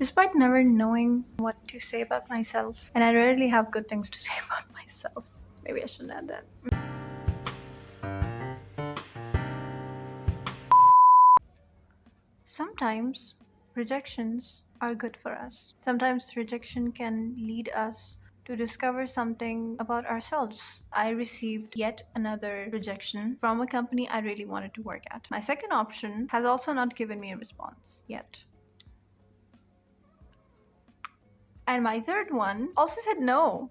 Despite never knowing what to say about myself, and I rarely have good things to say about myself. Maybe I shouldn't add that. Sometimes rejections are good for us. Sometimes rejection can lead us to discover something about ourselves. I received yet another rejection from a company I really wanted to work at. My second option has also not given me a response yet. And my third one also said no.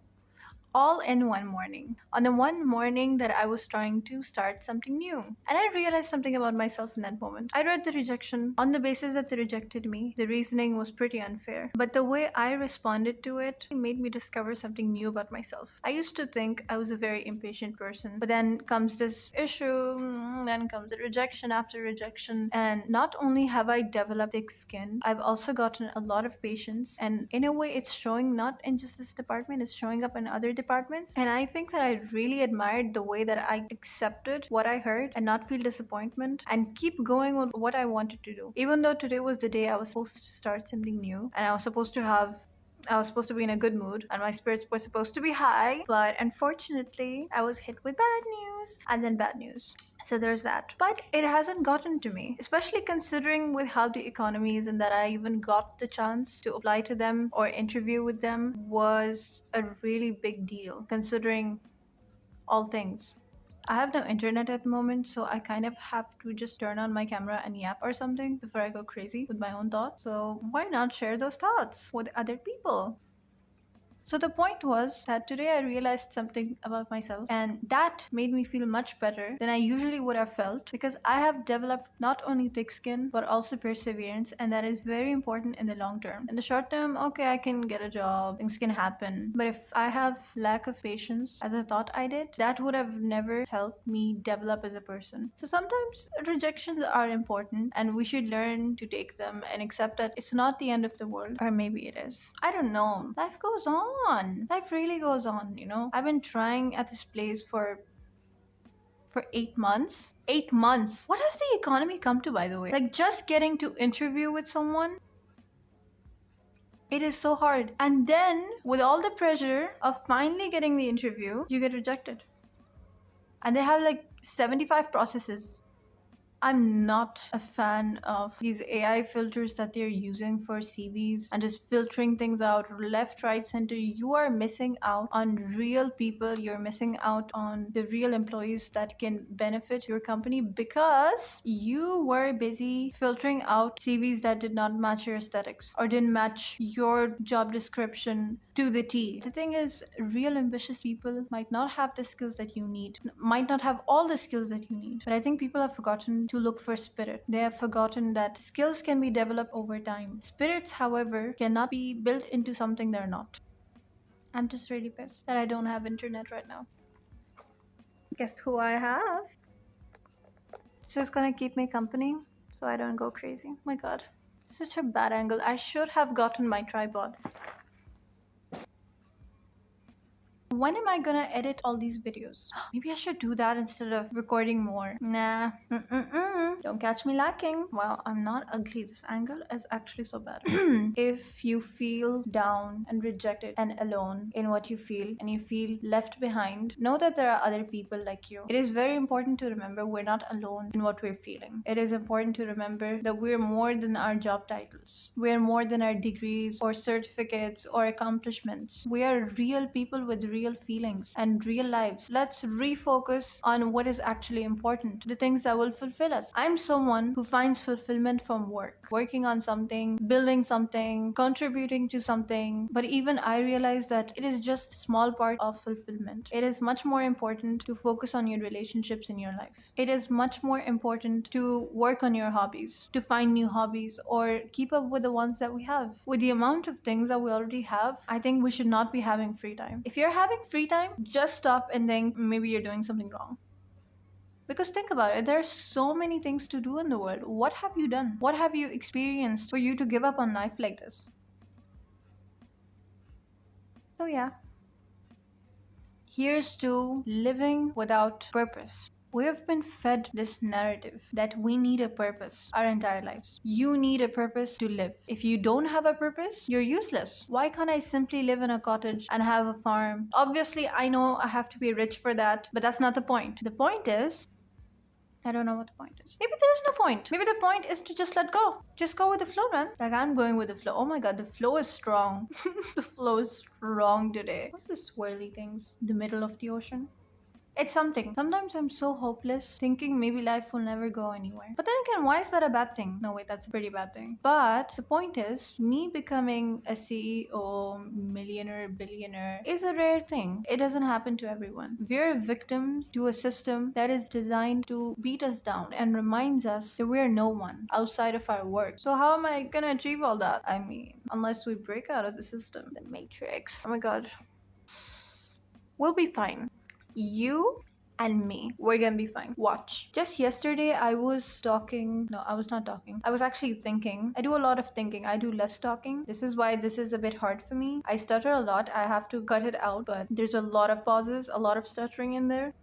All in one morning. On the one morning that I was trying to start something new. And I realized something about myself in that moment. I read the rejection on the basis that they rejected me. The reasoning was pretty unfair. But the way I responded to it made me discover something new about myself. I used to think I was a very impatient person. But then comes this issue, then comes the rejection after rejection. And not only have I developed thick skin, I've also gotten a lot of patience. And in a way, it's showing not in just this department, it's showing up in other departments. And I think that I really admired the way that I accepted what I heard and not feel disappointment and keep going with what I wanted to do. Even though today was the day I was supposed to start something new and I was supposed to be in a good mood and my spirits were supposed to be high, but unfortunately, I was hit with bad news and then bad news. So there's that. But it hasn't gotten to me, especially considering with how the economy is and that I even got the chance to apply to them or interview with them was a really big deal considering all things. I have no internet at the moment, so I kind of have to just turn on my camera and yap or something before I go crazy with my own thoughts. So why not share those thoughts with other people? So the point was that today I realized something about myself, and that made me feel much better than I usually would have felt because I have developed not only thick skin but also perseverance, and that is very important in the long term. In the short term, okay, I can get a job, things can happen, but if I have lack of patience as I thought I did, that would have never helped me develop as a person. So sometimes rejections are important and we should learn to take them and accept that it's not the end of the world, or maybe it is. I don't know. Life goes on. Life really goes on, you know. I've been trying at this place for 8 months. 8 months. What has the economy come to, by the way? Like just getting to interview with someone, it is so hard. And then with all the pressure of finally getting the interview, you get rejected. And they have like 75 processes. I'm not a fan of these AI filters that they're using for CVs and just filtering things out left, right, center. You are missing out on real people. You're missing out on the real employees that can benefit your company because you were busy filtering out CVs that did not match your aesthetics or didn't match your job description to the T. The thing is, real ambitious people might not have the skills that you need, might not have all the skills that you need, but I think people have forgotten to look for spirit. They have forgotten that skills can be developed over time. Spirits, however, cannot be built into something they're not. I'm just really pissed that I don't have internet right now. Guess who I have? It's just gonna keep me company so I don't go crazy. Oh my god. Such a bad angle. I should have gotten my tripod. When am I gonna edit all these videos? Maybe I should do that instead of recording more. Nah, don't catch me lacking. Wow, I'm not ugly. This angle is actually so bad. If you feel down and rejected and alone in what you feel and you feel left behind, know that there are other people like you. It is very important to remember we're not alone in what we're feeling. It is important to remember that we're more than our job titles. We're more than our degrees or certificates or accomplishments. We are real people with real feelings and real lives. Let's refocus on what is actually important, the things that will fulfill us. I'm someone who finds fulfillment from work, working on something, building something, contributing to something. But even I realize that it is just a small part of fulfillment. It is much more important to focus on your relationships in your life. It is much more important to work on your hobbies, to find new hobbies, or keep up with the ones that we have. With the amount of things that we already have, I think we should not be having free time. If you're having free time, just stop and think maybe you're doing something wrong. Because think about it, there are so many things to do in the world. What have you done? What have you experienced for you to give up on life like this? So, yeah, here's to living without purpose. We have been fed this narrative that we need a purpose our entire lives. You need a purpose to live. If you don't have a purpose, you're useless. Why can't I simply live in a cottage and have a farm? Obviously, I know I have to be rich for that, but that's not the point. The point is, I don't know what the point is. Maybe there is no point. Maybe the point is to just let go. Just go with the flow, man. Like I'm going with the flow. Oh my god, the flow is strong. The flow is strong today. What are the swirly things? The middle of the ocean? It's something. Sometimes I'm so hopeless, thinking maybe life will never go anywhere. But then again, why is that a bad thing? No, wait, that's a pretty bad thing. But the point is, me becoming a CEO, millionaire, billionaire is a rare thing. It doesn't happen to everyone. We're victims to a system that is designed to beat us down and reminds us that we're no one outside of our work. So how am I gonna achieve all that? I mean, unless we break out of the system, the matrix. Oh my god. We'll be fine. You and me, we're gonna be fine. Watch. Just yesterday, I was talking. No, I was not talking. I was actually thinking. I do a lot of thinking. I do less talking. This is why this is a bit hard for me. I stutter a lot. I have to cut it out, but there's a lot of pauses, a lot of stuttering in there.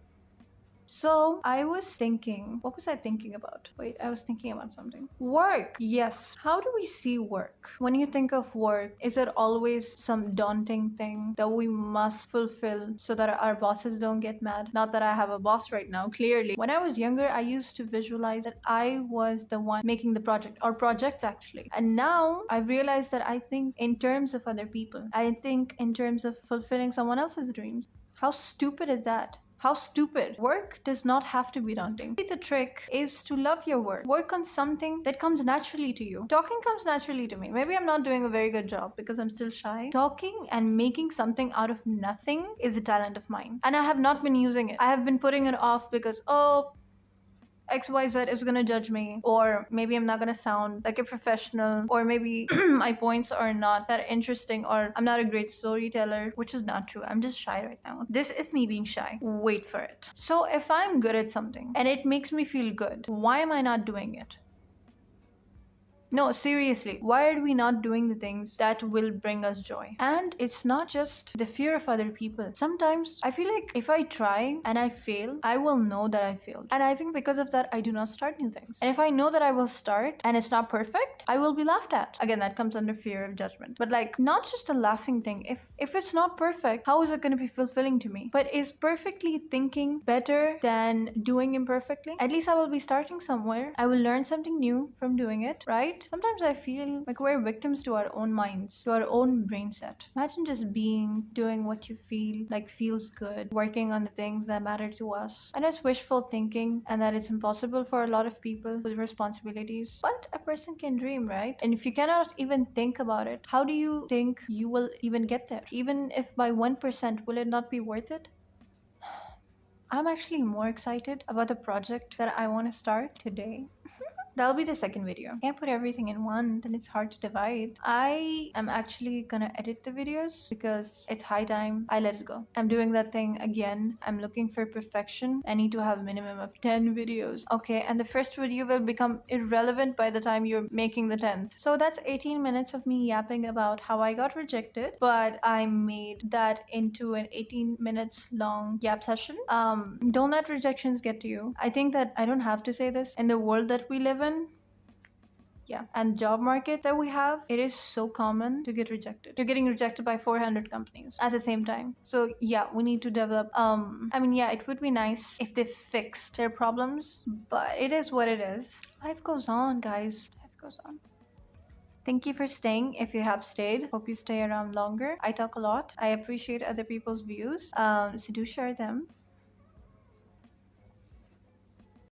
So I was thinking, what was I thinking about? Wait, I was thinking about something. Work. Yes. How do we see work? When you think of work, is it always some daunting thing that we must fulfill so that our bosses don't get mad? Not that I have a boss right now, clearly. When I was younger, I used to visualize that I was the one making the project or projects actually. And now I realize that I think in terms of other people. I think in terms of fulfilling someone else's dreams. How stupid is that? How stupid. Work does not have to be daunting. The trick is to love your work. Work on something that comes naturally to you. Talking comes naturally to me. Maybe I'm not doing a very good job because I'm still shy. Talking and making something out of nothing is a talent of mine. And I have not been using it. I have been putting it off because, oh, XYZ is gonna judge me, or maybe I'm not gonna sound like a professional, or maybe my points are not that interesting, or I'm not a great storyteller, which is not true. I'm just shy right now. This is me being shy. Wait for it. So if I'm good at something and it makes me feel good, why am I not doing it? No, seriously, why are we not doing the things that will bring us joy? And it's not just the fear of other people. Sometimes I feel like if I try and I fail, I will know that I failed. And I think because of that, I do not start new things. And if I know that I will start and it's not perfect, I will be laughed at. Again, that comes under fear of judgment. But like, not just a laughing thing. If it's not perfect, how is it going to be fulfilling to me? But is perfectly thinking better than doing imperfectly? At least I will be starting somewhere. I will learn something new from doing it, right? Sometimes I feel like we're victims to our own minds, to our own brain set. Imagine just doing what you feel like feels good, working on the things that matter to us. And it's wishful thinking, and that is impossible for a lot of people with responsibilities. But a person can dream, right? And if you cannot even think about it, how do you think you will even get there? Even if by 1%, will it not be worth it? I'm actually more excited about the project that I want to start today. That'll be the second video. Can't put everything in one, then it's hard to divide. I am actually gonna edit the videos because it's high time I let it go. I'm doing that thing again. I'm looking for perfection. I need to have a minimum of 10 videos. Okay, and the first video will become irrelevant by the time you're making the 10th. So that's 18 minutes of me yapping about how I got rejected, but I made that into an 18 minutes long yap session. Don't let rejections get to you. I think that I don't have to say this. In the world that we live in, yeah, and job market that we have, it is so common to get rejected. You're getting rejected by 400 companies at the same time. So yeah, we need to develop. I mean, yeah, it would be nice if they fixed their problems, but it is what it is. Life goes on, guys. Life goes on. Thank you for staying. If you have stayed, hope you stay around longer. I talk a lot. I appreciate other people's views. So do share them.